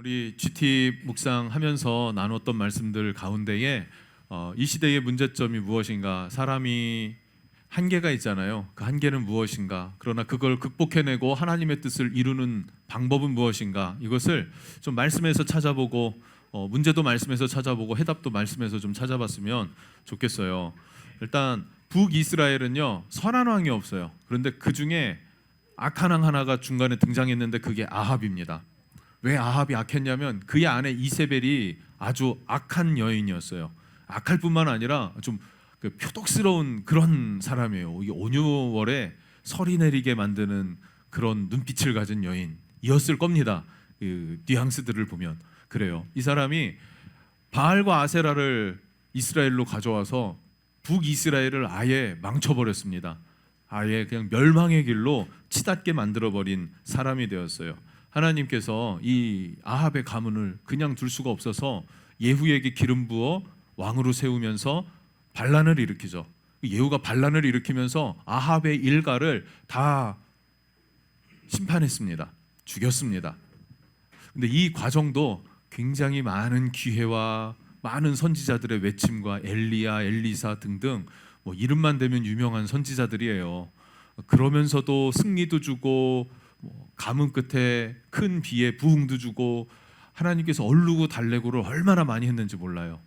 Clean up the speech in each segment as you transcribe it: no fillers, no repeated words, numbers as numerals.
우리 GT 묵상하면서 나눴던 말씀들 가운데에 이 시대의 문제점이 무엇인가, 사람이 한계가 있잖아요. 그 한계는 무엇인가, 그러나 그걸 극복해내고 하나님의 뜻을 이루는 방법은 무엇인가, 이것을 좀 말씀에서 찾아보고 문제도 말씀에서 찾아보고 해답도 말씀에서 좀 찾아봤으면 좋겠어요. 일단 북이스라엘은요, 선한 왕이 없어요. 그런데 그 중에 악한 왕 하나가 중간에 등장했는데 그게 아합입니다. 왜 아합이 악했냐면 그의 아내 이세벨이 아주 악한 여인이었어요. 악할 뿐만 아니라 좀 표독스러운 그런 사람이에요. 이 온유월에 설이 내리게 만드는 그런 눈빛을 가진 여인이었을 겁니다. 그 뉘앙스들을 보면 그래요. 이 사람이 바알과 아세라를 이스라엘로 가져와서 북이스라엘을 아예 망쳐버렸습니다. 아예 그냥 멸망의 길로 치닫게 만들어버린 사람이 되었어요. 하나님께서 이 아합의 가문을 그냥 둘 수가 없어서 예후에게 기름 부어 왕으로 세우면서 반란을 일으키죠. 예후가 반란을 일으키면서 아합의 일가를 다 심판했습니다. 죽였습니다. 근데 이 과정도 굉장히 많은 기회와 많은 선지자들의 외침과 엘리야, 엘리사 등등 이름만 대면 유명한 선지자들이에요. 그러면서도 승리도 주고 가뭄 끝에 큰 비에 부흥도 주고, 하나님께서 얼루고 달래고를 얼마나 많이 했는지 몰라요.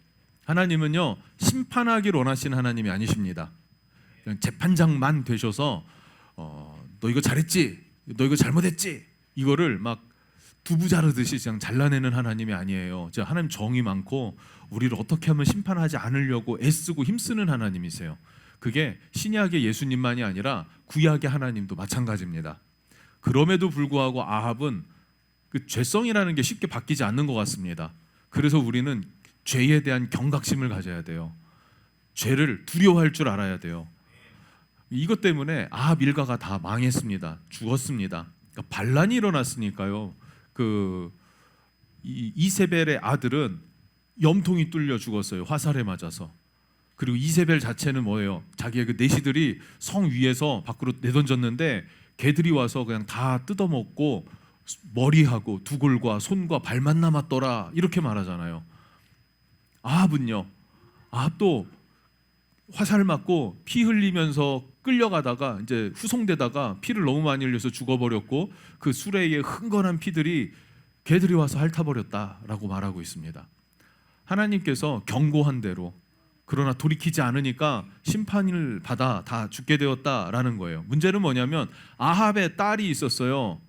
하나님은요, 심판하길 원하시는 하나님이 아니십니다. 그냥 재판장만 되셔서 너 이거 잘했지, 너 이거 잘못했지, 이거를 막 두부 자르듯이 그냥 잘라내는 하나님이 아니에요. 하나님 정이 많고 우리를 어떻게 하면 심판하지 않으려고 애쓰고 힘쓰는 하나님이세요. 그게 신약의 예수님만이 아니라 구약의 하나님도 마찬가지입니다. 그럼에도 불구하고 아합은 그 죄성이라는 게 쉽게 바뀌지 않는 것 같습니다. 그래서 우리는 죄에 대한 경각심을 가져야 돼요. 죄를 두려워할 줄 알아야 돼요. 이것 때문에 아합 일가가 다 망했습니다. 죽었습니다. 그러니까 반란이 일어났으니까요. 이세벨의 아들은 염통이 뚫려 죽었어요. 화살에 맞아서. 그리고 이세벨 자체는 뭐예요? 자기의 그 내시들이 성 위에서 밖으로 내던졌는데 개들이 와서 그냥 다 뜯어먹고 머리하고 두골과 손과 발만 남았더라, 이렇게 말하잖아요. 아합은요, 아합도 화살 맞고 피 흘리면서 끌려가다가 이제 후송되다가 피를 너무 많이 흘려서 죽어버렸고, 그 수레의 흥건한 피들이 개들이 와서 핥아버렸다라고 말하고 있습니다. 하나님께서 경고한 대로, 그러나 돌이키지 않으니까 심판을 받아 다 죽게 되었다라는 거예요. 문제는 뭐냐면 아합의 딸이 있었어요.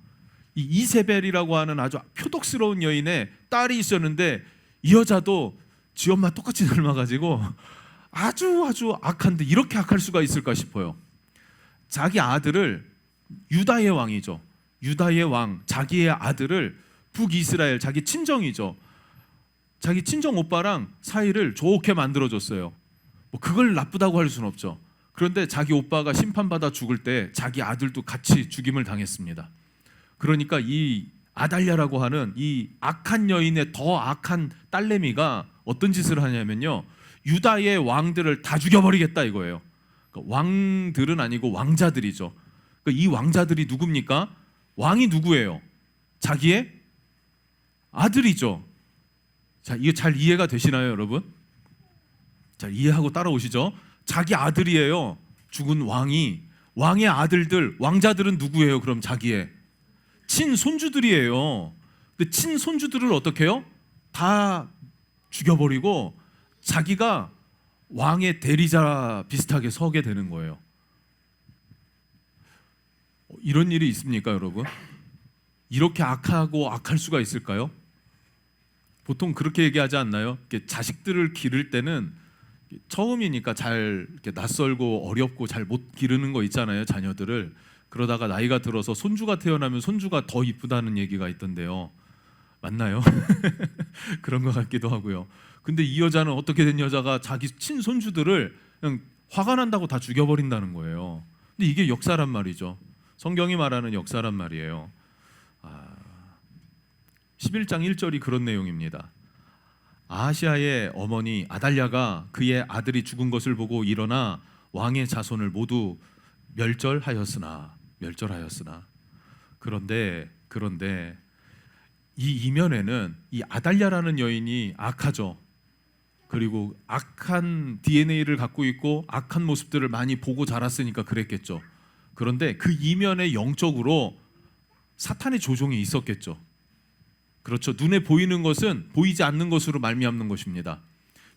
이 이세벨이라고 하는 아주 표독스러운 여인의 딸이 있었는데, 이 여자도 지 엄마 똑같이 닮아가지고 아주 악한데 이렇게 악할 수가 있을까 싶어요. 자기 아들을, 유다의 왕이죠, 유다의 왕, 자기의 아들을 북이스라엘, 자기 친정이죠, 자기 친정 오빠랑 사이를 좋게 만들어줬어요. 그걸 나쁘다고 할 수는 없죠. 그런데 자기 오빠가 심판받아 죽을 때 자기 아들도 같이 죽임을 당했습니다. 그러니까 이 아달랴라고 하는 이 악한 여인의 더 악한 딸내미가 어떤 짓을 하냐면요, 유다의 왕들을 다 죽여버리겠다 이거예요. 그러니까 왕들은 아니고 왕자들이죠. 그러니까 이 왕자들이 누굽니까? 왕이 누구예요? 자기의 아들이죠. 자, 이게 잘 이해가 되시나요, 여러분? 잘 이해하고 따라오시죠? 자기 아들이에요. 죽은 왕이. 왕의 아들들, 왕자들은 누구예요? 그럼 자기의 친손주들이에요. 근데 친손주들을 어떻게 해요? 다 죽여버리고 자기가 왕의 대리자 비슷하게 서게 되는 거예요. 이런 일이 있습니까, 여러분? 이렇게 악하고 악할 수가 있을까요? 보통 그렇게 얘기하지 않나요? 자식들을 기를 때는 처음이니까 잘 이렇게 낯설고 어렵고 잘 못 기르는 거 있잖아요, 자녀들을. 그러다가 나이가 들어서 손주가 태어나면 손주가 더 이쁘다는 얘기가 있던데요. 맞나요? 그런 것 같기도 하고요. 근데 이 여자는 어떻게 된 여자가 자기 친손주들을 그냥 화가 난다고 다 죽여버린다는 거예요. 근데 이게 역사란 말이죠. 성경이 말하는 역사란 말이에요. 11장 1절이 그런 내용입니다. 아하시아의 어머니 아달랴가 그의 아들이 죽은 것을 보고 일어나 왕의 자손을 모두 멸절하였으나 그런데 이 이면에는 이 아달랴라는 여인이 악하죠. 그리고 악한 DNA를 갖고 있고 악한 모습들을 많이 보고 자랐으니까 그랬겠죠. 그런데 그 이면에 영적으로 사탄의 조종이 있었겠죠. 그렇죠. 눈에 보이는 것은 보이지 않는 것으로 말미암는 것입니다.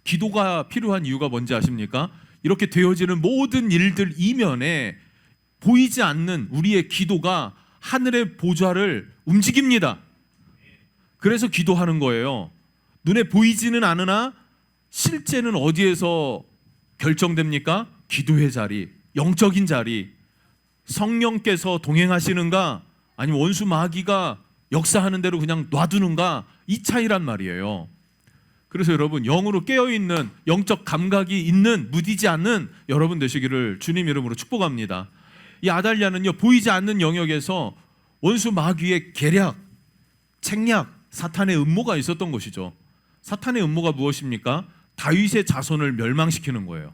기도가 필요한 이유가 뭔지 아십니까? 이렇게 되어지는 모든 일들 이면에 보이지 않는 우리의 기도가 하늘의 보좌를 움직입니다. 그래서 기도하는 거예요. 눈에 보이지는 않으나 실제는 어디에서 결정됩니까? 기도의 자리, 영적인 자리. 성령께서 동행하시는가 아니면 원수 마귀가 역사하는 대로 그냥 놔두는가, 이 차이란 말이에요. 그래서 여러분, 영으로 깨어있는 영적 감각이 있는, 무디지 않는 여러분 되시기를 주님 이름으로 축복합니다. 이 아달랴는요, 보이지 않는 영역에서 원수 마귀의 계략, 책략, 사탄의 음모가 있었던 것이죠. 사탄의 음모가 무엇입니까? 다윗의 자손을 멸망시키는 거예요.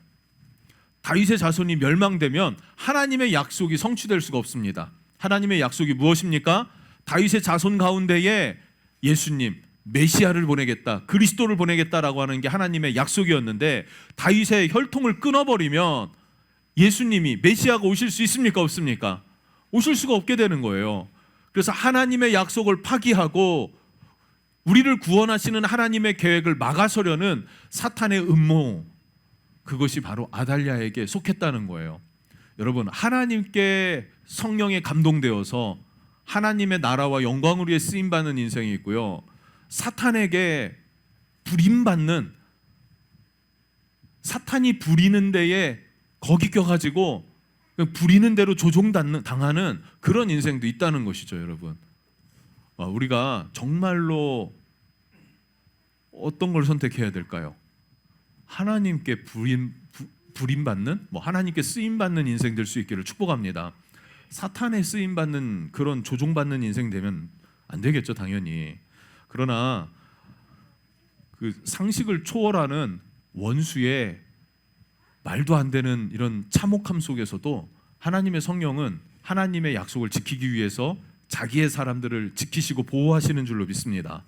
다윗의 자손이 멸망되면 하나님의 약속이 성취될 수가 없습니다. 하나님의 약속이 무엇입니까? 다윗의 자손 가운데에 예수님, 메시아를 보내겠다, 그리스도를 보내겠다라고 하는 게 하나님의 약속이었는데, 다윗의 혈통을 끊어버리면 예수님이, 메시아가 오실 수 있습니까? 없습니까? 오실 수가 없게 되는 거예요. 그래서 하나님의 약속을 파기하고 우리를 구원하시는 하나님의 계획을 막아서려는 사탄의 음모, 그것이 바로 아달랴에게 속했다는 거예요. 여러분, 하나님께 성령에 감동되어서 하나님의 나라와 영광을 위해 쓰임받는 인생이 있고요, 사탄에게 부림받는, 사탄이 부리는 데에 거기 껴가지고 부리는 대로 조종당하는 그런 인생도 있다는 것이죠. 여러분, 우리가 정말로 어떤 걸 선택해야 될까요? 하나님께 부림받는, 하나님께 쓰임받는 인생 될 수 있기를 축복합니다. 사탄에 쓰임받는 그런 조종받는 인생 되면 안 되겠죠, 당연히. 그러나 그 상식을 초월하는 원수의 말도 안 되는 이런 참혹함 속에서도 하나님의 성령은 하나님의 약속을 지키기 위해서 자기의 사람들을 지키시고 보호하시는 줄로 믿습니다.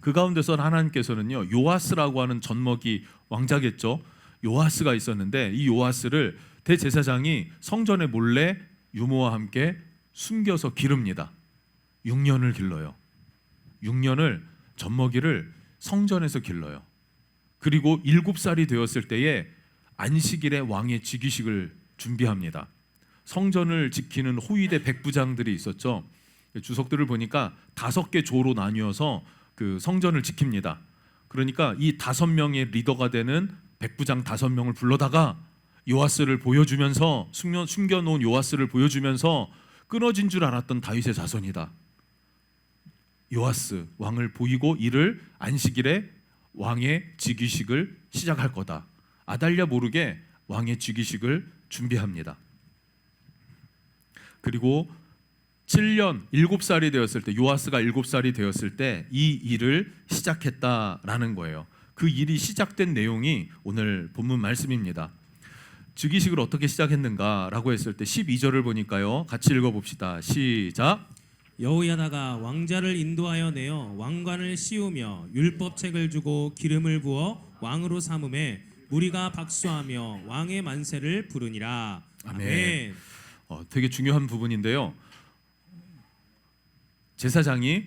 그 가운데서 하나님께서는요, 요아스라고 하는 젖먹이 왕자겠죠. 요아스가 있었는데, 이 요아스를 대제사장이 성전에 몰래 유모와 함께 숨겨서 기릅니다. 6년을 길러요. 6년을 젖먹이를 성전에서 길러요. 그리고 7살이 되었을 때에 안식일에 왕의 즉위식을 준비합니다. 성전을 지키는 호위대 백부장들이 있었죠. 주석들을 보니까 5개 조로 나뉘어서 그 성전을 지킵니다. 그러니까 이 5명의 리더가 되는 백부장 5명을 불러다가 요아스를 보여주면서, 숨겨놓은 요아스를 보여주면서 끊어진 줄 알았던 다윗의 자손이다, 요아스 왕을 보이고 이를 안식일에 왕의 즉위식을 시작할 거다. 아달랴 모르게 왕의 즉위식을 준비합니다. 그리고 7년 7살이 되었을 때, 요아스가 7살이 되었을 때 이 일을 시작했다라는 거예요. 그 일이 시작된 내용이 오늘 본문 말씀입니다. 즉위식을 어떻게 시작했는가라고 했을 때 12절을 보니까요, 같이 읽어봅시다. 시작. 여호야다가 왕자를 인도하여 내어 왕관을 씌우며 율법책을 주고 기름을 부어 왕으로 삼음에 무리가 박수하며 왕의 만세를 부르니라. 아멘. 되게 중요한 부분인데요, 제사장이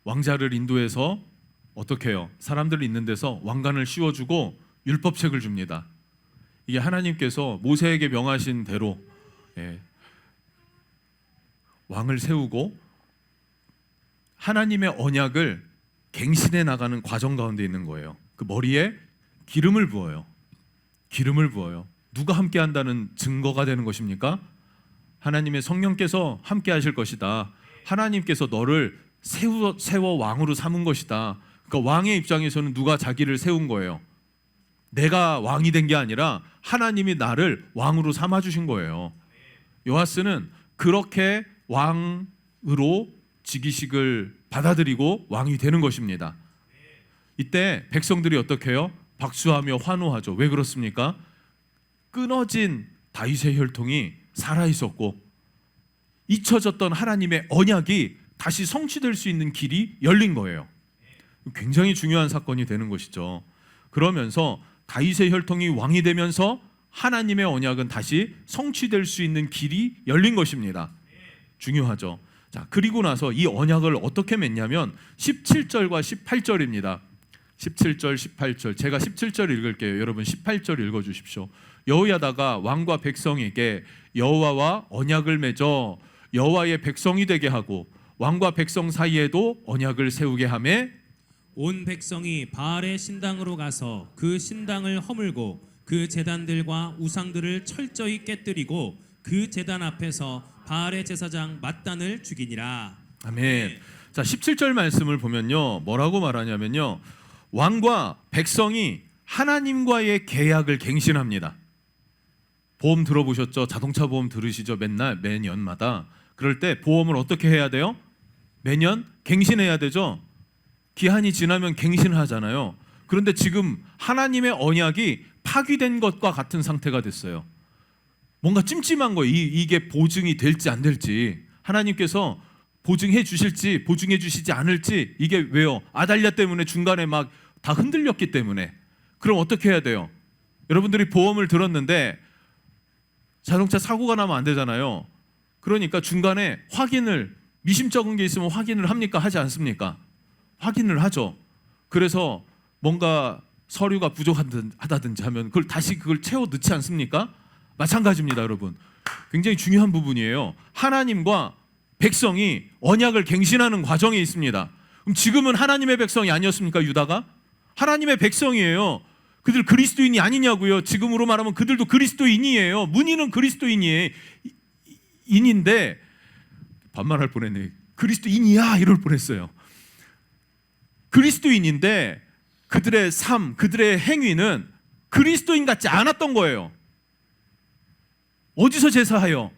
왕자를 인도해서 어떻게 해요? 사람들을 있는 데서 왕관을 씌워주고 율법책을 줍니다. 이게 하나님께서 모세에게 명하신 대로 왕을 세우고 하나님의 언약을 갱신해 나가는 과정 가운데 있는 거예요. 그 머리에 기름을 부어요. 기름을 부어요. 누가 함께 한다는 증거가 되는 것입니까? 하나님의 성령께서 함께 하실 것이다. 하나님께서 너를 세워 왕으로 삼은 것이다. 그러니까 왕의 입장에서는 누가 자기를 세운 거예요? 내가 왕이 된 게 아니라 하나님이 나를 왕으로 삼아 주신 거예요. 요아스는 그렇게 왕으로 즉위식을 받아들이고 왕이 되는 것입니다. 이때 백성들이 어떻게 해요? 박수하며 환호하죠. 왜 그렇습니까? 끊어진 다윗의 혈통이 살아 있었고 잊혀졌던 하나님의 언약이 다시 성취될 수 있는 길이 열린 거예요. 굉장히 중요한 사건이 되는 것이죠. 그러면서 다윗의 혈통이 왕이 되면서 하나님의 언약은 다시 성취될 수 있는 길이 열린 것입니다. 중요하죠. 자, 그리고 나서 이 언약을 어떻게 맺냐면 17절과 18절입니다. 17절, 18절. 제가 17절 읽을게요. 여러분 18절 읽어 주십시오. 여호야다가 왕과 백성에게 여호와와 언약을 맺어 여호와의 백성이 되게 하고 왕과 백성 사이에도 언약을 세우게 하매 온 백성이 바알의 신당으로 가서 그 신당을 허물고 그 제단들과 우상들을 철저히 깨뜨리고 그 제단 앞에서 바알의 제사장 맏단을 죽이니라. 아멘. 자, 17절 말씀을 보면요. 뭐라고 말하냐면요. 왕과 백성이 하나님과의 계약을 갱신합니다. 보험 들어보셨죠? 자동차 보험 들으시죠? 매년마다. 그럴 때 보험을 어떻게 해야 돼요? 매년 갱신해야 되죠? 기한이 지나면 갱신하잖아요. 그런데 지금 하나님의 언약이 파기된 것과 같은 상태가 됐어요. 뭔가 찜찜한 거예요. 이게 보증이 될지 안 될지, 하나님께서 보증해 주실지 보증해 주시지 않을지. 이게 왜요? 아달랴 때문에 중간에 막 다 흔들렸기 때문에. 그럼 어떻게 해야 돼요? 여러분들이 보험을 들었는데 자동차 사고가 나면 안 되잖아요. 그러니까 중간에 확인을, 미심쩍은 게 있으면 확인을 합니까? 하지 않습니까? 확인을 하죠. 그래서 뭔가 서류가 부족하다든지 하면 그걸 다시 채워 넣지 않습니까? 마찬가지입니다, 여러분. 굉장히 중요한 부분이에요. 하나님과 백성이 언약을 갱신하는 과정에 있습니다. 그럼 지금은 하나님의 백성이 아니었습니까? 유다가 하나님의 백성이에요. 그들 그리스도인이 아니냐고요. 지금으로 말하면 그들도 그리스도인이에요. 문의는 그리스도인인데 반말할 뻔했네. 그리스도인이야 이럴 뻔했어요. 그리스도인인데 그들의 삶, 그들의 행위는 그리스도인 같지 않았던 거예요. 어디서 제사해요?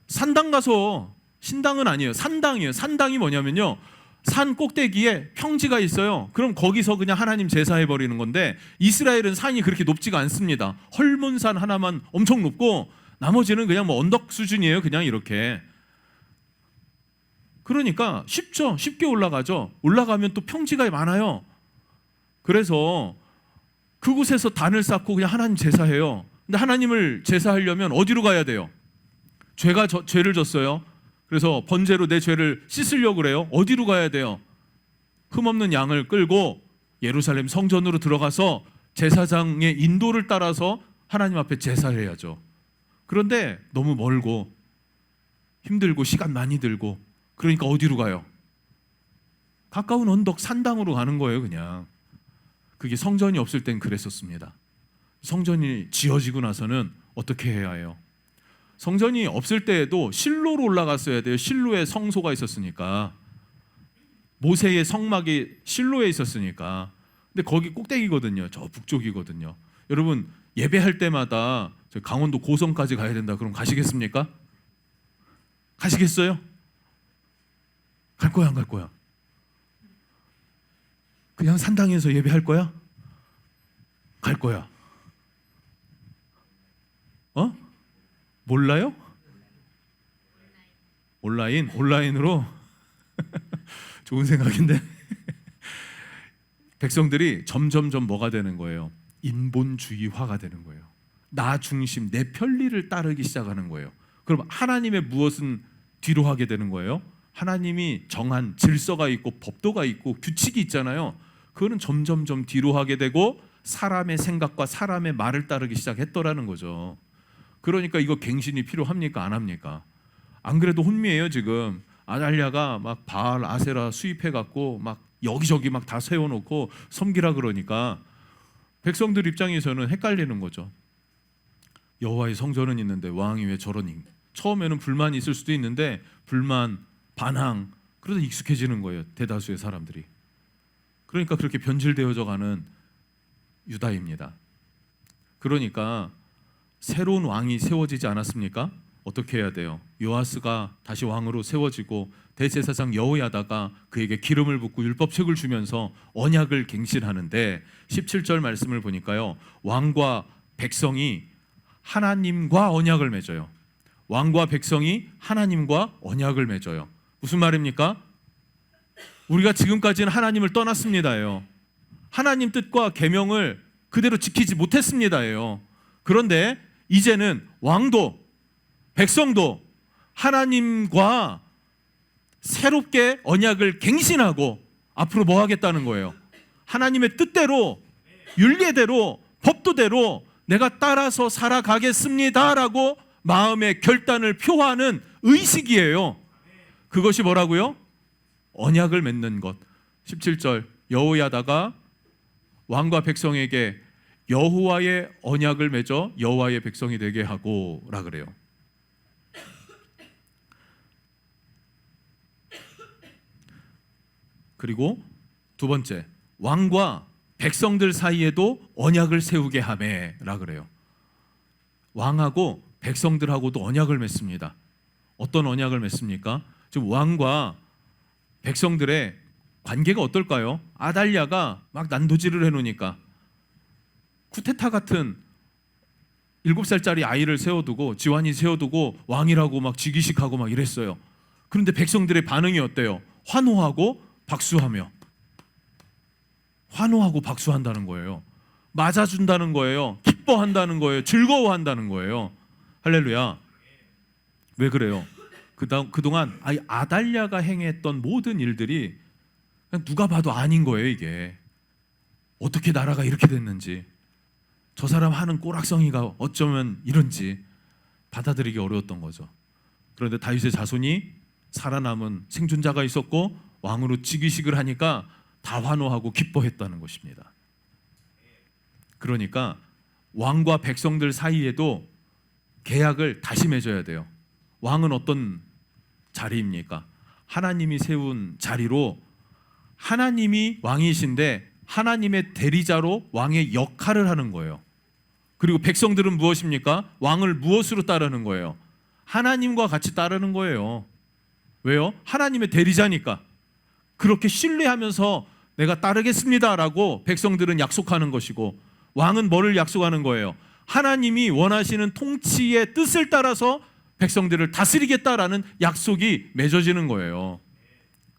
산당 가서. 신당은 아니에요. 산당이에요. 산당이 뭐냐면요, 산 꼭대기에 평지가 있어요. 그럼 거기서 그냥 하나님 제사해 버리는 건데, 이스라엘은 산이 그렇게 높지가 않습니다. 헐몬산 하나만 엄청 높고 나머지는 그냥 뭐 언덕 수준이에요. 그냥 이렇게. 그러니까 쉽죠. 쉽게 올라가죠. 올라가면 또 평지가 많아요. 그래서 그곳에서 단을 쌓고 그냥 하나님 제사해요. 근데 하나님을 제사하려면 어디로 가야 돼요? 죄를 졌어요. 그래서 번제로 내 죄를 씻으려고 그래요. 어디로 가야 돼요? 흠없는 양을 끌고 예루살렘 성전으로 들어가서 제사장의 인도를 따라서 하나님 앞에 제사를 해야죠. 그런데 너무 멀고 힘들고 시간 많이 들고, 그러니까 어디로 가요? 가까운 언덕 산당으로 가는 거예요. 그냥. 그게 성전이 없을 땐 그랬었습니다. 성전이 지어지고 나서는 어떻게 해야 해요? 성전이 없을 때에도 실로로 올라갔어야 돼요. 실로에 성소가 있었으니까. 모세의 성막이 실로에 있었으니까. 근데 거기 꼭대기거든요. 저 북쪽이거든요. 여러분 예배할 때마다 강원도 고성까지 가야 된다. 그럼 가시겠습니까? 가시겠어요? 갈 거야, 안 갈 거야? 그냥 산당에서 예배할 거야? 갈 거야? 몰라요? 온라인으로 좋은 생각인데 백성들이 점점점 뭐가 되는 거예요? 인본주의화가 되는 거예요. 나 중심, 내 편리를 따르기 시작하는 거예요. 그럼 하나님의 무엇은 뒤로 하게 되는 거예요? 하나님이 정한 질서가 있고 법도가 있고 규칙이 있잖아요. 그거는 점점점 뒤로 하게 되고 사람의 생각과 사람의 말을 따르기 시작했더라는 거죠. 그러니까 이거 갱신이 필요합니까? 안 합니까? 안 그래도 혼미해요. 지금 아달랴가 막 바알 아세라 수입해 갖고 막 여기저기 막 다 세워놓고 섬기라 그러니까 백성들 입장에서는 헷갈리는 거죠. 여호와의 성전은 있는데 왕이 왜 저러니? 처음에는 불만이 있을 수도 있는데 불만, 반항, 그러다 익숙해지는 거예요. 대다수의 사람들이. 그러니까 그렇게 변질되어져 가는 유다입니다. 그러니까 새로운 왕이 세워지지 않았습니까? 어떻게 해야 돼요? 요아스가 다시 왕으로 세워지고 대제사장 여호야다가 그에게 기름을 붓고 율법책을 주면서 언약을 갱신하는데 17절 말씀을 보니까요, 왕과 백성이 하나님과 언약을 맺어요. 왕과 백성이 하나님과 언약을 맺어요. 무슨 말입니까? 우리가 지금까지는 하나님을 떠났습니다예요. 하나님 뜻과 계명을 그대로 지키지 못했습니다예요. 그런데 이제는 왕도 백성도 하나님과 새롭게 언약을 갱신하고 앞으로 뭐 하겠다는 거예요? 하나님의 뜻대로 율례대로 법도대로 내가 따라서 살아가겠습니다라고 마음의 결단을 표하는 의식이에요. 그것이 뭐라고요? 언약을 맺는 것. 17절 여호야다가 왕과 백성에게 여호와의 언약을 맺어 여호와의 백성이 되게 하고라 그래요. 그리고 두 번째, 왕과 백성들 사이에도 언약을 세우게 하매라 그래요. 왕하고 백성들하고도 언약을 맺습니다. 어떤 언약을 맺습니까? 지금 왕과 백성들의 관계가 어떨까요? 아달랴가 막 난도질을 해놓으니까 쿠데타 같은 7살짜리 아이를 세워두고 지환이 세워두고 왕이라고 막 즉위식하고 막 이랬어요. 그런데 백성들의 반응이 어때요? 환호하고 박수하며, 환호하고 박수한다는 거예요. 맞아준다는 거예요. 기뻐한다는 거예요. 즐거워한다는 거예요. 할렐루야. 왜 그래요? 그동안 아달랴가 행했던 모든 일들이 그냥 누가 봐도 아닌 거예요. 이게 어떻게 나라가 이렇게 됐는지, 저 사람 하는 꼬락성이가 어쩌면 이런지 받아들이기 어려웠던 거죠. 그런데 다윗의 자손이 살아남은 생존자가 있었고 왕으로 즉위식을 하니까 다 환호하고 기뻐했다는 것입니다. 그러니까 왕과 백성들 사이에도 계약을 다시 맺어야 돼요. 왕은 어떤 자리입니까? 하나님이 세운 자리로, 하나님이 왕이신데 하나님의 대리자로 왕의 역할을 하는 거예요. 그리고 백성들은 무엇입니까? 왕을 무엇으로 따르는 거예요? 하나님과 같이 따르는 거예요. 왜요? 하나님의 대리자니까. 그렇게 신뢰하면서 내가 따르겠습니다라고 백성들은 약속하는 것이고, 왕은 뭐를 약속하는 거예요? 하나님이 원하시는 통치의 뜻을 따라서 백성들을 다스리겠다라는 약속이 맺어지는 거예요.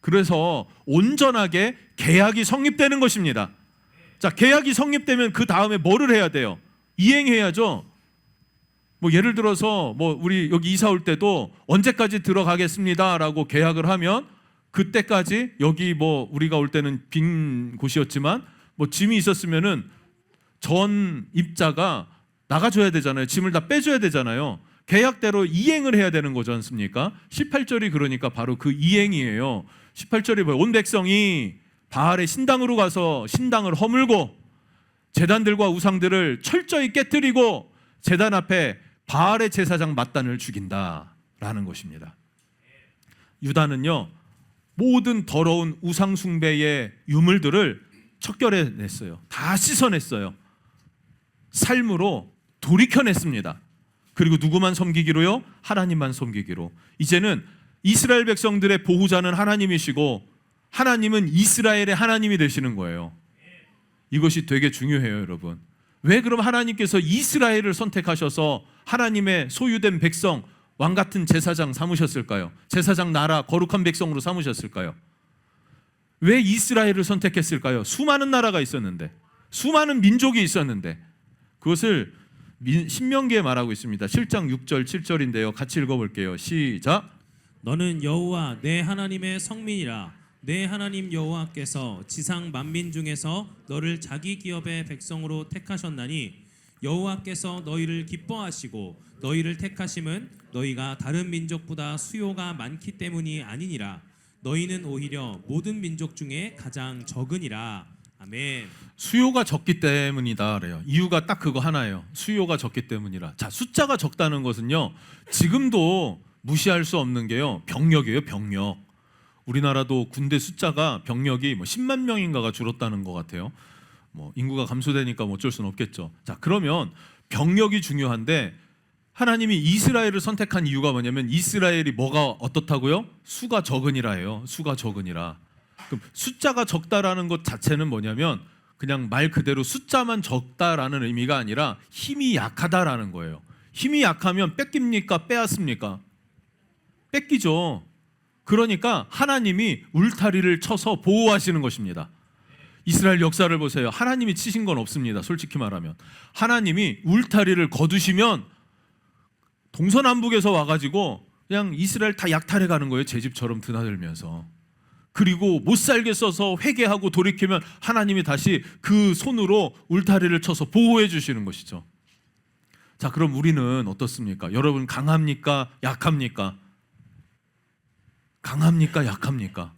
그래서 온전하게 계약이 성립되는 것입니다. 자, 계약이 성립되면 그 다음에 뭐를 해야 돼요? 이행해야죠. 뭐 예를 들어서 뭐 우리 여기 이사 올 때도 언제까지 들어가겠습니다라고 계약을 하면 그때까지, 여기 뭐 우리가 올 때는 빈 곳이었지만 뭐 짐이 있었으면은 전 입자가 나가줘야 되잖아요. 짐을 다 빼줘야 되잖아요. 계약대로 이행을 해야 되는 거지 않습니까? 18절이 그러니까 바로 그 이행이에요. 18절이 뭐예요? 온 백성이 바알의 신당으로 가서 신당을 허물고 제단들과 우상들을 철저히 깨뜨리고 제단 앞에 바알의 제사장 맏단을 죽인다라는 것입니다. 유다는요, 모든 더러운 우상 숭배의 유물들을 척결해냈어요. 다 씻어냈어요. 삶으로 돌이켜냈습니다. 그리고 누구만 섬기기로요? 하나님만 섬기기로. 이제는 이스라엘 백성들의 보호자는 하나님이시고 하나님은 이스라엘의 하나님이 되시는 거예요. 이것이 되게 중요해요, 여러분. 왜 그럼 하나님께서 이스라엘을 선택하셔서 하나님의 소유된 백성, 왕 같은 제사장 삼으셨을까요? 제사장 나라, 거룩한 백성으로 삼으셨을까요? 왜 이스라엘을 선택했을까요? 수많은 나라가 있었는데, 수많은 민족이 있었는데. 그것을 신명기에 말하고 있습니다. 7장 6절 7절인데요. 같이 읽어볼게요. 시작. 너는 여호와 내 하나님의 성민이라. 내 하나님 여호와께서 지상 만민 중에서 너를 자기 기업의 백성으로 택하셨나니 여호와께서 너희를 기뻐하시고 너희를 택하심은 너희가 다른 민족보다 수요가 많기 때문이 아니니라. 너희는 오히려 모든 민족 중에 가장 적으니라. 아멘. 수요가 적기 때문이다 그래요. 이유가 딱 그거 하나예요. 수요가 적기 때문이라. 자, 숫자가 적다는 것은요, 지금도 무시할 수 없는 게요, 병력이에요. 병력. 우리나라도 군대 숫자가, 병력이 뭐 10만 명인가가 줄었다는 것 같아요. 뭐 인구가 감소되니까 뭐 어쩔 수는 없겠죠. 자, 그러면 병력이 중요한데 하나님이 이스라엘을 선택한 이유가 뭐냐면 이스라엘이 뭐가 어떻다고요? 수가 적으니라예요. 수가 적으니라. 그럼 숫자가 적다라는 것 자체는 뭐냐면 그냥 말 그대로 숫자만 적다라는 의미가 아니라 힘이 약하다라는 거예요. 힘이 약하면 뺏깁니까? 빼앗습니까? 뺏기죠. 그러니까 하나님이 울타리를 쳐서 보호하시는 것입니다. 이스라엘 역사를 보세요. 하나님이 치신 건 없습니다. 솔직히 말하면 하나님이 울타리를 거두시면 동서남북에서 와가지고 그냥 이스라엘 다 약탈해 가는 거예요. 제 집처럼 드나들면서. 그리고 못 살게 써서 회개하고 돌이키면 하나님이 다시 그 손으로 울타리를 쳐서 보호해 주시는 것이죠. 자, 그럼 우리는 어떻습니까? 여러분 강합니까? 약합니까? 강합니까? 약합니까?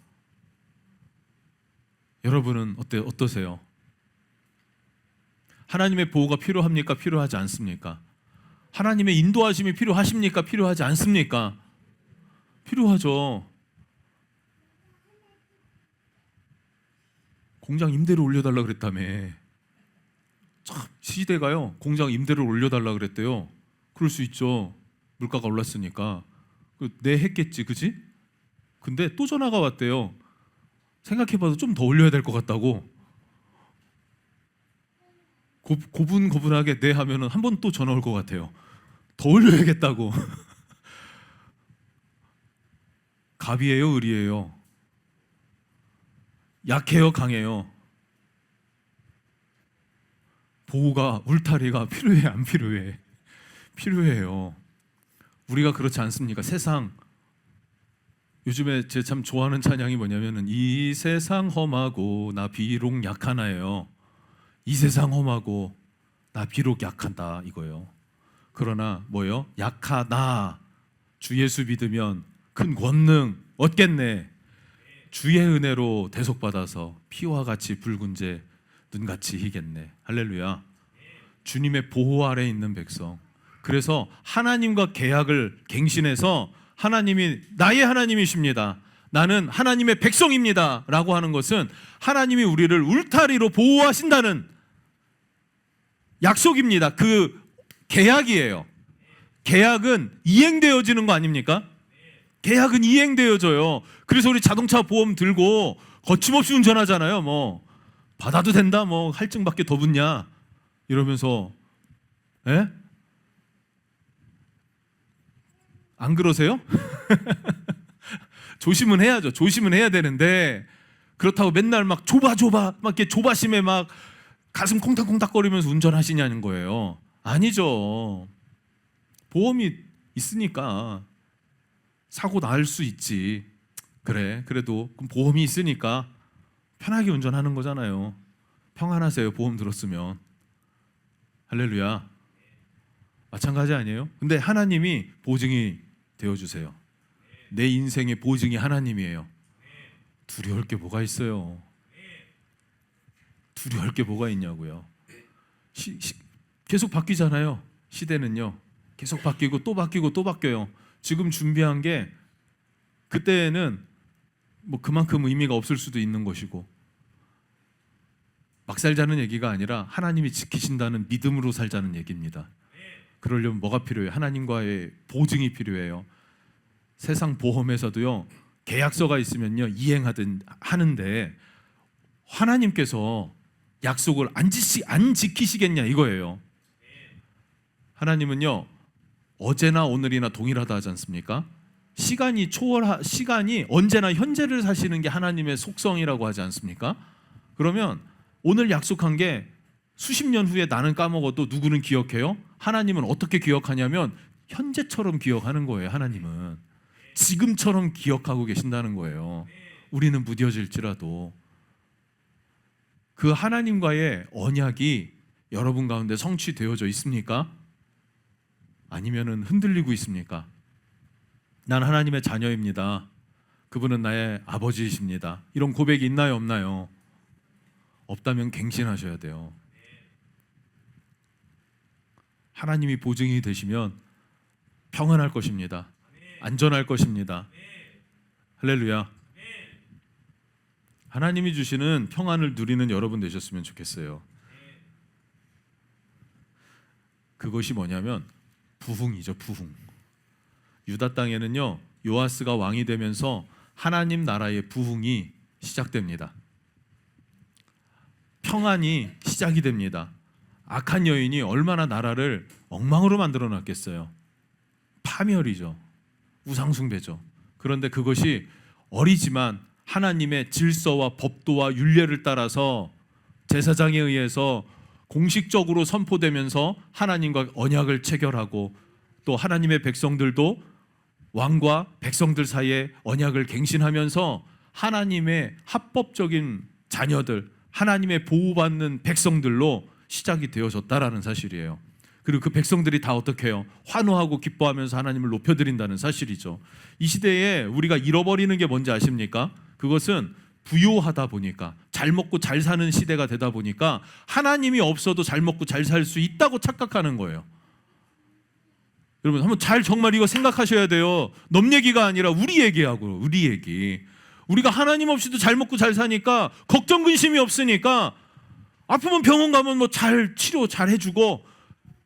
여러분은 어떠세요? 하나님의 보호가 필요합니까? 필요하지 않습니까? 하나님의 인도하심이 필요하십니까? 필요하지 않습니까? 필요하죠. 공장 임대료 올려달라 그랬다며. 참 시대가요. 공장 임대료 올려달라 그랬대요. 그럴 수 있죠. 물가가 올랐으니까. 내 했겠지, 그지? 근데 또 전화가 왔대요. 생각해봐도 좀 더 올려야 될 것 같다고. 고분고분하게 네 하면은 한 번 또 전화 올 것 같아요. 더 올려야겠다고. 갑이에요, 을이에요? 약해요, 강해요? 보호가, 울타리가 필요해, 안 필요해? 필요해요. 우리가 그렇지 않습니까? 세상, 요즘에 제 참 좋아하는 찬양이 뭐냐면은 이 세상 험하고 나 비록 약하나예요. 이 세상 험하고 나 비록 약하다 이거예요. 그러나 뭐요? 약하나 주 예수 믿으면 큰 권능 얻겠네. 주의 은혜로 대속받아서 피와 같이 붉은 재 눈같이 희겠네. 할렐루야. 주님의 보호 아래 있는 백성. 그래서 하나님과 계약을 갱신해서 하나님이 나의 하나님이십니다. 나는 하나님의 백성입니다. 라고 하는 것은 하나님이 우리를 울타리로 보호하신다는 약속입니다. 그 계약이에요. 계약은 이행되어지는 거 아닙니까? 계약은 이행되어져요. 그래서 우리 자동차 보험 들고 거침없이 운전하잖아요. 뭐 받아도 된다. 뭐 할증밖에 더 붙냐 이러면서. 에? 안 그러세요? 조심은 해야죠. 조심은 해야 되는데 그렇다고 맨날 막 막 이렇게 조바심에 막 가슴 콩닥콩닥거리면서 운전하시냐는 거예요. 아니죠. 보험이 있으니까 사고 날 수 있지. 그래, 그래도 그럼 보험이 있으니까 편하게 운전하는 거잖아요. 평안하세요. 보험 들었으면. 할렐루야. 마찬가지 아니에요? 근데 하나님이 보증이 되어주세요. 내 인생의 보증이 하나님이에요. 두려울 게 뭐가 있어요? 두려울 게 뭐가 있냐고요. 계속 바뀌잖아요. 시대는요. 계속 바뀌고 또 바뀌고 또 바뀌어요. 지금 준비한 게 그때는 뭐 그만큼 의미가 없을 수도 있는 것이고, 막 살자는 얘기가 아니라 하나님이 지키신다는 믿음으로 살자는 얘기입니다. 그러려면 뭐가 필요해요? 하나님과의 보증이 필요해요. 세상 보험에서도요, 계약서가 있으면요 이행하든 하는데 하나님께서 약속을 안 지키시겠냐 이거예요. 하나님은요 어제나 오늘이나 동일하다 하지 않습니까? 시간이 언제나 현재를 사시는 게 하나님의 속성이라고 하지 않습니까? 그러면 오늘 약속한 게 수십 년 후에 나는 까먹어도 누구는 기억해요? 하나님은 어떻게 기억하냐면 현재처럼 기억하는 거예요. 하나님은 지금처럼 기억하고 계신다는 거예요. 우리는 무뎌질지라도 그 하나님과의 언약이 여러분 가운데 성취되어져 있습니까? 아니면은 흔들리고 있습니까? 난 하나님의 자녀입니다. 그분은 나의 아버지이십니다. 이런 고백이 있나요, 없나요? 없다면 갱신하셔야 돼요. 하나님이 보증이 되시면 평안할 것입니다. 안전할 것입니다. 할렐루야. 하나님이 주시는 평안을 누리는 여러분 되셨으면 좋겠어요. 그것이 뭐냐면 부흥이죠. 부흥. 유다 땅에는요 요아스가 왕이 되면서 하나님 나라의 부흥이 시작됩니다. 평안이 시작이 됩니다. 악한 여인이 얼마나 나라를 엉망으로 만들어 놨겠어요. 파멸이죠. 우상숭배죠. 그런데 그것이 어리지만 하나님의 질서와 법도와 율례를 따라서 제사장에 의해서 공식적으로 선포되면서 하나님과 언약을 체결하고 또 하나님의 백성들도 왕과 백성들 사이에 언약을 갱신하면서 하나님의 합법적인 자녀들, 하나님의 보호받는 백성들로 시작이 되어졌다라는 사실이에요. 그리고 그 백성들이 다 어떻게 해요? 환호하고 기뻐하면서 하나님을 높여드린다는 사실이죠. 이 시대에 우리가 잃어버리는 게 뭔지 아십니까? 그것은 부요하다 보니까, 잘 먹고 잘 사는 시대가 되다 보니까 하나님이 없어도 잘 먹고 잘 살 수 있다고 착각하는 거예요. 여러분 한번 잘 정말 이거 생각하셔야 돼요. 넘 얘기가 아니라 우리 얘기하고 우리 얘기. 우리가 하나님 없이도 잘 먹고 잘 사니까 걱정 근심이 없으니까 아프면 병원 가면 뭐 잘 치료 잘 해주고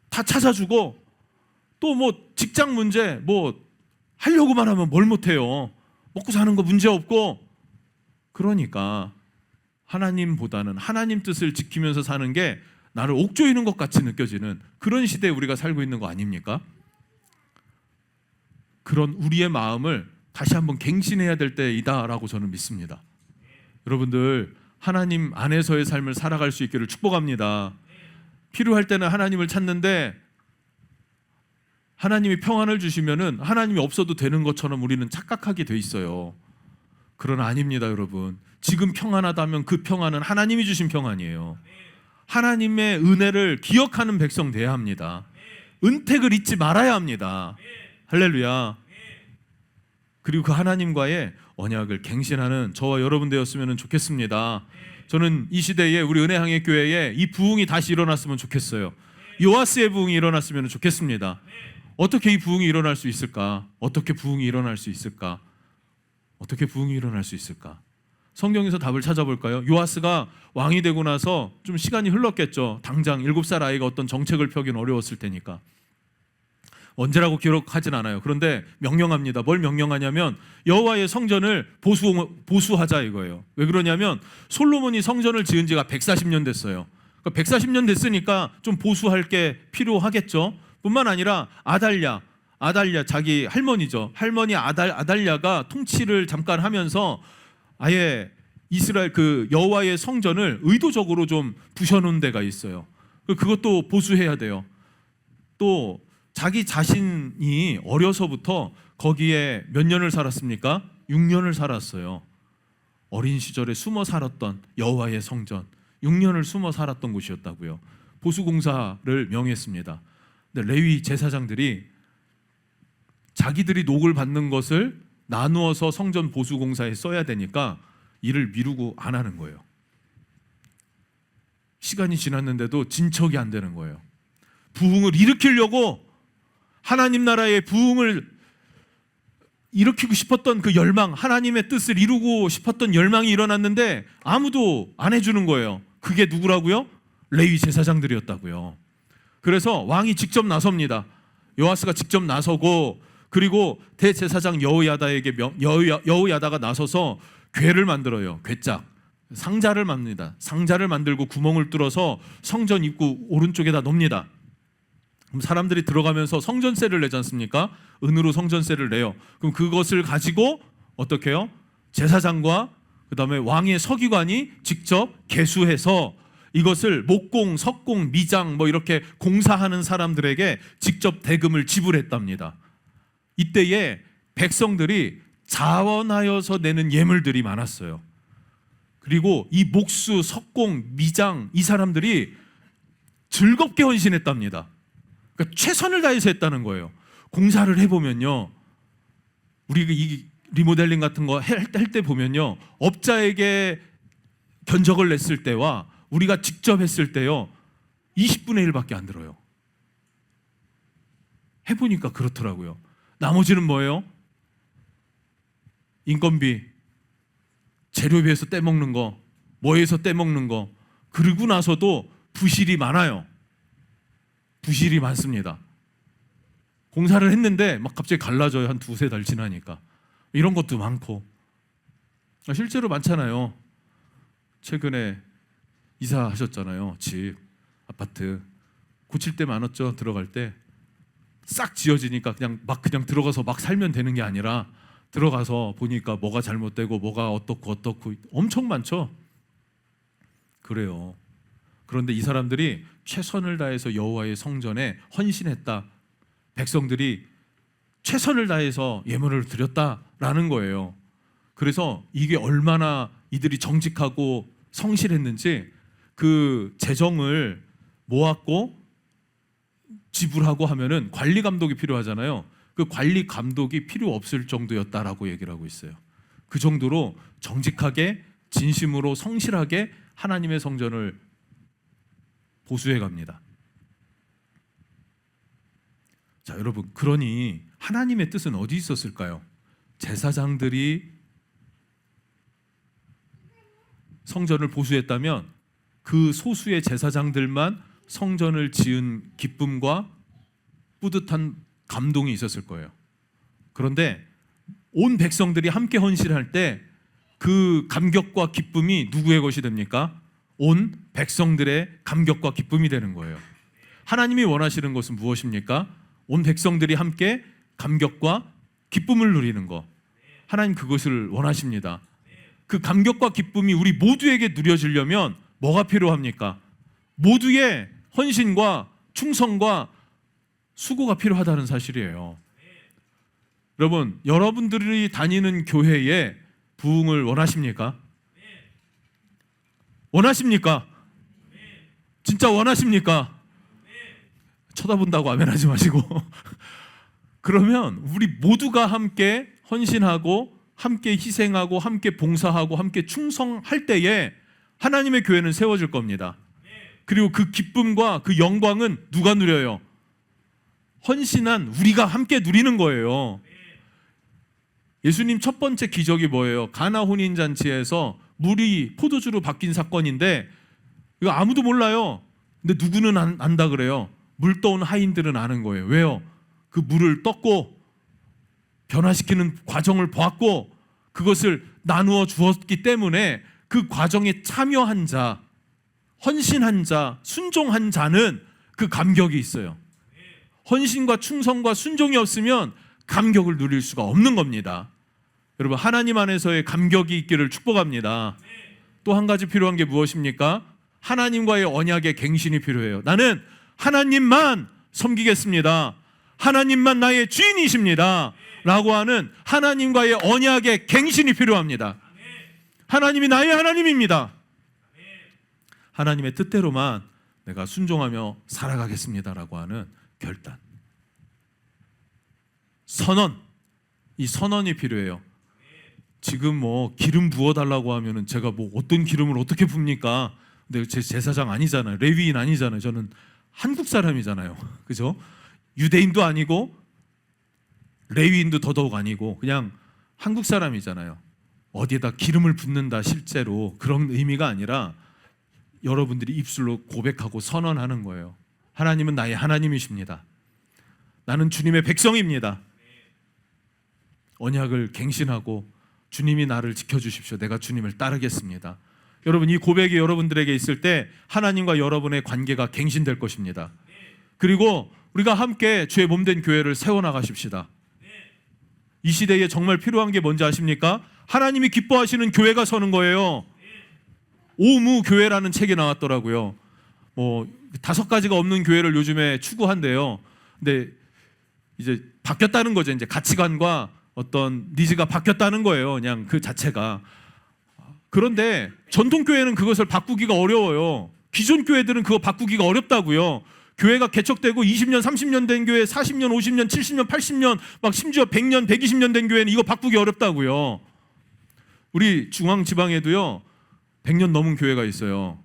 다 찾아주고 또 뭐 직장 문제 뭐 하려고만 하면 뭘 못해요. 먹고 사는 거 문제 없고. 그러니까 하나님보다는 하나님 뜻을 지키면서 사는 게 나를 옥조이는 것 같이 느껴지는 그런 시대에 우리가 살고 있는 거 아닙니까? 그런 우리의 마음을 다시 한번 갱신해야 될 때이다라고 저는 믿습니다. 여러분들 하나님 안에서의 삶을 살아갈 수 있기를 축복합니다. 필요할 때는 하나님을 찾는데 하나님이 평안을 주시면은 하나님이 없어도 되는 것처럼 우리는 착각하게 돼 있어요. 그러나 아닙니다, 여러분. 지금 평안하다면 그 평안은 하나님이 주신 평안이에요. 하나님의 은혜를 기억하는 백성 돼야 합니다. 은택을 잊지 말아야 합니다. 할렐루야. 그리고 그 하나님과의 언약을 갱신하는 저와 여러분 되었으면 좋겠습니다. 저는 이 시대에 우리 은혜향해 교회에 이 부흥이 다시 일어났으면 좋겠어요. 요아스의 부흥이 일어났으면 좋겠습니다. 어떻게 이 부흥이 일어날 수 있을까? 어떻게 부흥이 일어날 수 있을까? 어떻게 부흥이 일어날 수 있을까? 성경에서 답을 찾아볼까요? 요아스가 왕이 되고 나서 좀 시간이 흘렀겠죠. 당장 7살 아이가 어떤 정책을 펴긴 어려웠을 테니까. 언제라고 기록하진 않아요. 그런데 명령합니다. 뭘 명령하냐면 여호와의 성전을 보수하자 이거예요. 왜 그러냐면 솔로몬이 성전을 지은 지가 140년 됐어요. 그러니까 140년 됐으니까 좀 보수할 게 필요하겠죠. 뿐만 아니라 아달랴 자기 할머니죠. 할머니 아달랴가 통치를 잠깐 하면서 아예 이스라엘 그 여호와의 성전을 의도적으로 좀 부셔놓은 데가 있어요. 그것도 보수해야 돼요. 또 자기 자신이 어려서부터 거기에 몇 년을 살았습니까? 6년을 살았어요. 어린 시절에 숨어 살았던 여호와의 성전 6년을 숨어 살았던 곳이었다고요. 보수공사를 명했습니다. 근데 레위 제사장들이 자기들이 녹을 받는 것을 나누어서 성전 보수공사에 써야 되니까 일을 미루고 안 하는 거예요. 시간이 지났는데도 진척이 안 되는 거예요. 부흥을 일으키려고 하나님 나라의 부흥을 일으키고 싶었던 그 열망, 하나님의 뜻을 이루고 싶었던 열망이 일어났는데 아무도 안 해주는 거예요. 그게 누구라고요? 레위 제사장들이었다고요. 그래서 왕이 직접 나섭니다. 요아스가 직접 나서고 그리고 대제사장 여호야다가 나서서 궤를 만들어요. 궤짝 상자를 만듭니다. 상자를 만들고 구멍을 뚫어서 성전 입구 오른쪽에다 놓습니다. 그럼 사람들이 들어가면서 성전세를 내지 않습니까? 은으로 성전세를 내요. 그럼 그것을 가지고 어떻게 해요? 제사장과 그다음에 왕의 서기관이 직접 계수해서 이것을 목공, 석공, 미장 뭐 이렇게 공사하는 사람들에게 직접 대금을 지불했답니다. 이때에 백성들이 자원하여서 내는 예물들이 많았어요. 그리고 이 목수, 석공, 미장 이 사람들이 즐겁게 헌신했답니다. 그러니까 최선을 다해서 했다는 거예요. 공사를 해보면요, 우리 이 리모델링 같은 거 할 때 보면요, 업자에게 견적을 냈을 때와 우리가 직접 했을 때요 20분의 1밖에 안 들어요. 해보니까 그렇더라고요. 나머지는 뭐예요? 인건비, 재료비에서 떼먹는 거, 뭐에서 떼먹는 거. 그러고 나서도 부실이 많아요. 부실이 많습니다. 공사를 했는데 막 갑자기 갈라져요. 한 2-3달 지나니까. 이런 것도 많고 실제로 많잖아요. 최근에 이사하셨잖아요. 집, 아파트 고칠 때 많았죠. 들어갈 때 싹 지어지니까 그냥 들어가서 막 살면 되는 게 아니라 들어가서 보니까 뭐가 잘못되고 뭐가 어떻고 엄청 많죠. 그래요. 그런데 이 사람들이 최선을 다해서 여호와의 성전에 헌신했다. 백성들이 최선을 다해서 예물을 드렸다라는 거예요. 그래서 이게 얼마나 이들이 정직하고 성실했는지 그 재정을 모았고 지불하고 하면은 관리 감독이 필요하잖아요. 그 관리 감독이 필요 없을 정도였다라고 얘기를 하고 있어요. 그 정도로 정직하게 진심으로 성실하게 하나님의 성전을 보수해 갑니다. 자, 여러분, 그러니 하나님의 뜻은 어디 있었을까요? 제사장들이 성전을 보수했다면 그 소수의 제사장들만 성전을 지은 기쁨과 뿌듯한 감동이 있었을 거예요. 그런데 온 백성들이 함께 헌신할 때 그 감격과 기쁨이 누구의 것이 됩니까? 온 백성들의 감격과 기쁨이 되는 거예요. 하나님이 원하시는 것은 무엇입니까? 온 백성들이 함께 감격과 기쁨을 누리는 것. 하나님 그것을 원하십니다. 그 감격과 기쁨이 우리 모두에게 누려지려면 뭐가 필요합니까? 모두의 헌신과 충성과 수고가 필요하다는 사실이에요. 여러분, 여러분들이 다니는 교회에 부흥을 원하십니까? 원하십니까? 진짜 원하십니까? 쳐다본다고 아멘하지 마시고 그러면 우리 모두가 함께 헌신하고 함께 희생하고 함께 봉사하고 함께 충성할 때에 하나님의 교회는 세워질 겁니다. 그리고 그 기쁨과 그 영광은 누가 누려요? 헌신한 우리가 함께 누리는 거예요. 예수님 첫 번째 기적이 뭐예요? 가나 혼인잔치에서 물이 포도주로 바뀐 사건인데 이거 아무도 몰라요. 근데 누구는 안다 그래요. 물 떠온 하인들은 아는 거예요. 왜요? 그 물을 떴고 변화시키는 과정을 보았고 그것을 나누어 주었기 때문에 그 과정에 참여한 자, 헌신한 자, 순종한 자는 그 감격이 있어요. 헌신과 충성과 순종이 없으면 감격을 누릴 수가 없는 겁니다. 여러분, 하나님 안에서의 감격이 있기를 축복합니다. 또 한 가지 필요한 게 무엇입니까? 하나님과의 언약의 갱신이 필요해요. 나는 하나님만 섬기겠습니다. 하나님만 나의 주인이십니다. 라고 하는 하나님과의 언약의 갱신이 필요합니다. 하나님이 나의 하나님입니다. 하나님의 뜻대로만 내가 순종하며 살아가겠습니다라고 하는 결단, 선언, 이 선언이 필요해요. 지금 뭐 기름 부어달라고 하면은 제가 뭐 어떤 기름을 어떻게 붓니까? 근데 제 제사장 아니잖아요. 레위인 아니잖아요. 저는 한국 사람이잖아요. 그죠? 유대인도 아니고 레위인도 더더욱 아니고 그냥 한국 사람이잖아요. 어디에다 기름을 붓는다 실제로 그런 의미가 아니라 여러분들이 입술로 고백하고 선언하는 거예요. 하나님은 나의 하나님이십니다. 나는 주님의 백성입니다. 언약을 갱신하고 주님이 나를 지켜주십시오. 내가 주님을 따르겠습니다. 여러분, 이 고백이 여러분들에게 있을 때 하나님과 여러분의 관계가 갱신될 것입니다. 그리고 우리가 함께 주의 몸된 교회를 세워나가십시다. 이 시대에 정말 필요한 게 뭔지 아십니까? 하나님이 기뻐하시는 교회가 서는 거예요. 오무교회라는 책이 나왔더라고요. 뭐 5가지가 없는 교회를 요즘에 추구한대요. 근데 이제 바뀌었다는 거죠. 이제 가치관과 어떤 니즈가 바뀌었다는 거예요. 그냥 그 자체가. 그런데 전통교회는 그것을 바꾸기가 어려워요. 기존 교회들은 그거 바꾸기가 어렵다고요. 교회가 개척되고 20년, 30년 된 교회, 40년, 50년, 70년, 80년, 막 심지어 100년, 120년 된 교회는 이거 바꾸기 어렵다고요. 우리 중앙지방에도요 100년 넘은 교회가 있어요.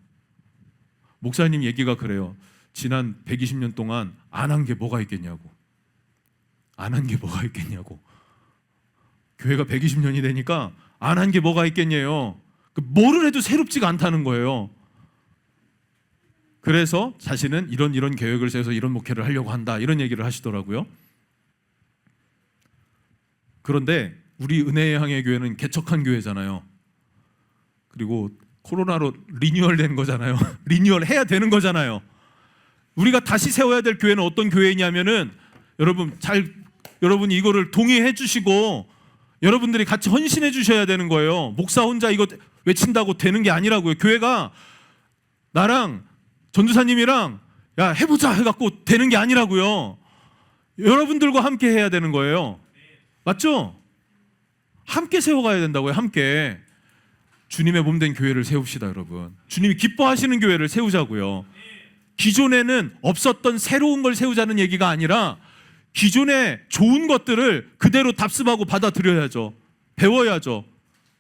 목사님 얘기가 그래요. 지난 120년 동안 안 한 게 뭐가 있겠냐고. 안 한 게 뭐가 있겠냐고. 교회가 120년이 되니까 안 한 게 뭐가 있겠냐요. 뭐를 해도 새롭지가 않다는 거예요. 그래서 자신은 이런 계획을 세워서 이런 목회를 하려고 한다, 이런 얘기를 하시더라고요. 그런데 우리 은혜의 향해 교회는 개척한 교회잖아요. 그리고 코로나로 리뉴얼된 거잖아요. 리뉴얼 해야 되는 거잖아요. 우리가 다시 세워야 될 교회는 어떤 교회냐면은 여러분 이거를 동의해 주시고 여러분들이 같이 헌신해 주셔야 되는 거예요. 목사 혼자 이거 외친다고 되는 게 아니라고요. 교회가 나랑 전도사님이랑 야 해보자 해갖고 되는 게 아니라고요. 여러분들과 함께 해야 되는 거예요. 맞죠? 함께 세워가야 된다고요. 함께 주님의 몸된 교회를 세웁시다, 여러분. 주님이 기뻐하시는 교회를 세우자고요. 기존에는 없었던 새로운 걸 세우자는 얘기가 아니라 기존의 좋은 것들을 그대로 답습하고 받아들여야죠. 배워야죠.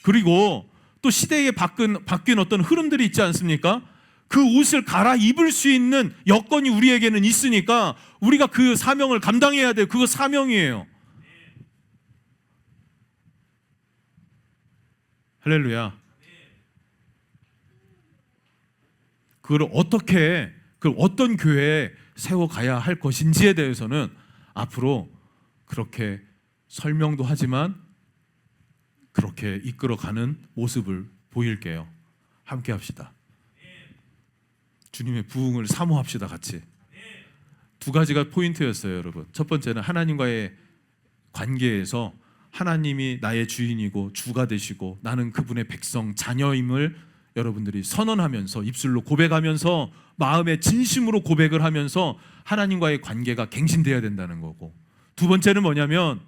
그리고 또 시대에 바뀐 어떤 흐름들이 있지 않습니까? 그 옷을 갈아입을 수 있는 여건이 우리에게는 있으니까 우리가 그 사명을 감당해야 돼요. 그거 사명이에요. 할렐루야. 그걸 어떻게, 그 어떤 교회에 세워가야 할 것인지에 대해서는 앞으로 그렇게 설명도 하지만 그렇게 이끌어가는 모습을 보일게요. 함께 합시다. 주님의 부흥을 사모합시다. 같이. 두 가지가 포인트였어요, 여러분. 첫 번째는 하나님과의 관계에서 하나님이 나의 주인이고 주가 되시고 나는 그분의 백성, 자녀임을 여러분들이 선언하면서 입술로 고백하면서 마음의 진심으로 고백을 하면서 하나님과의 관계가 갱신되어야 된다는 거고, 두 번째는 뭐냐면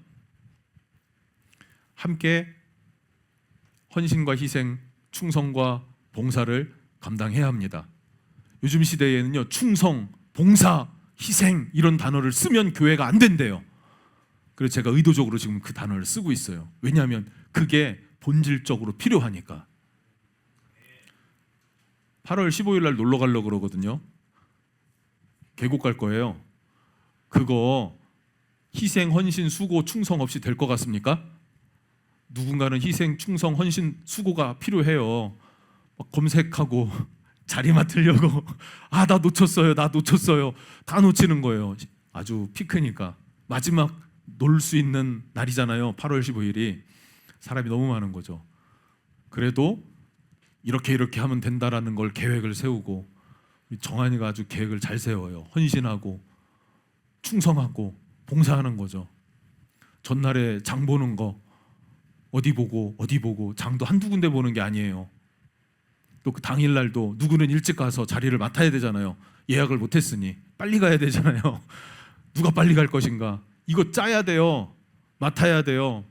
함께 헌신과 희생, 충성과 봉사를 감당해야 합니다. 요즘 시대에는요, 충성, 봉사, 희생 이런 단어를 쓰면 교회가 안 된대요. 그래서 제가 의도적으로 지금 그 단어를 쓰고 있어요. 왜냐하면 그게 본질적으로 필요하니까. 8월 15일 날 놀러 가려고 그러거든요. 계곡 갈 거예요. 그거 희생, 헌신, 수고, 충성 없이 될 것 같습니까? 누군가는 희생, 충성, 헌신, 수고가 필요해요. 막 검색하고 자리 맡으려고 아, 나 놓쳤어요. 다 놓치는 거예요. 아주 피크니까 마지막 놀 수 있는 날이잖아요. 8월 15일이. 사람이 너무 많은 거죠. 그래도 이렇게 하면 된다라는 걸 계획을 세우고, 정한이가 아주 계획을 잘 세워요. 헌신하고 충성하고 봉사하는 거죠. 전날에 장 보는 거 어디 보고 장도 한두 군데 보는 게 아니에요. 또 그 당일날도 누구는 일찍 가서 자리를 맡아야 되잖아요. 예약을 못했으니 빨리 가야 되잖아요. 누가 빨리 갈 것인가, 이거 짜야 돼요. 맡아야 돼요.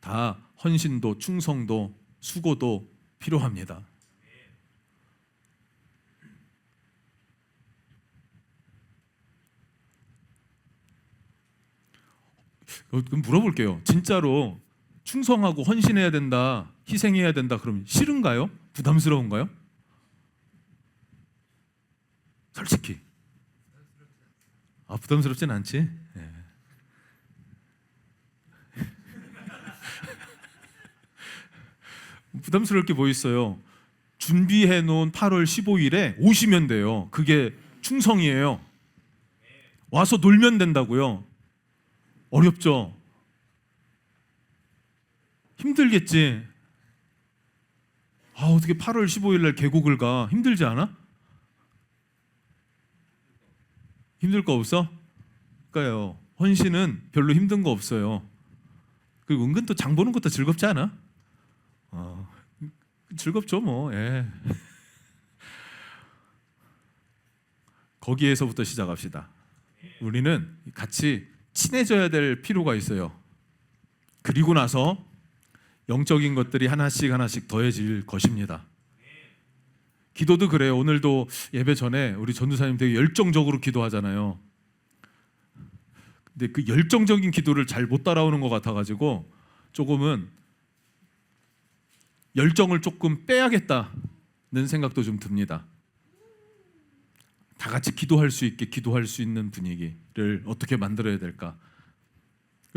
다 헌신도 충성도 수고도 필요합니다. 그럼 물어볼게요. 진짜로 충성하고 헌신해야 된다, 희생해야 된다 그러면 싫은가요? 부담스러운가요? 솔직히 부담스럽진 않지? 네. 부담스러울 게 뭐 있어요? 준비해 놓은 8월 15일에 오시면 돼요. 그게 충성이에요. 와서 놀면 된다고요. 어렵죠? 힘들겠지? 어떻게 8월 15일 날 계곡을 가? 힘들지 않아? 힘들 거 없어? 그러니까요. 헌신은 별로 힘든 거 없어요. 그리고 은근 또 장 보는 것도 즐겁지 않아? 즐겁죠 뭐. 예. 거기에서부터 시작합시다. 우리는 같이 친해져야 될 필요가 있어요. 그리고 나서 영적인 것들이 하나씩 더해질 것입니다. 기도도 그래요. 오늘도 예배 전에 우리 전도사님 되게 열정적으로 기도하잖아요. 근데 그 열정적인 기도를 잘 못 따라오는 것 같아가지고 조금은 열정을 조금 빼야겠다는 생각도 좀 듭니다. 다 같이 기도할 수 있게 기도할 수 있는 분위기를 어떻게 만들어야 될까?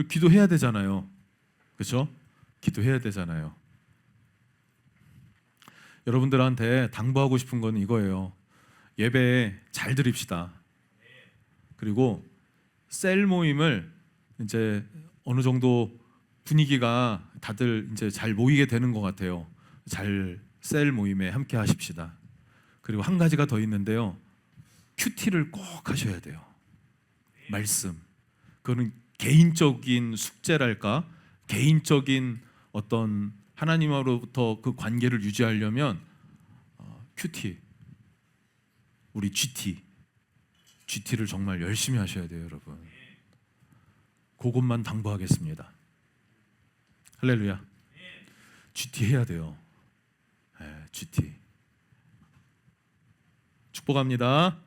기도해야 되잖아요. 그렇죠? 기도해야 되잖아요. 여러분들한테 당부하고 싶은 건 이거예요. 예배에 잘 드립시다. 그리고 셀 모임을 이제 어느 정도 분위기가 다들 이제 잘 모이게 되는 것 같아요. 잘 셀 모임에 함께 하십시다. 그리고 한 가지가 더 있는데요. 큐티를 꼭 하셔야 돼요. 말씀. 그거는 개인적인 숙제랄까? 개인적인 어떤 하나님으로부터 그 관계를 유지하려면 큐티, 우리 GT를 정말 열심히 하셔야 돼요, 여러분. 그것만 당부하겠습니다. 할렐루야. GT 해야 돼요. GT. 축복합니다.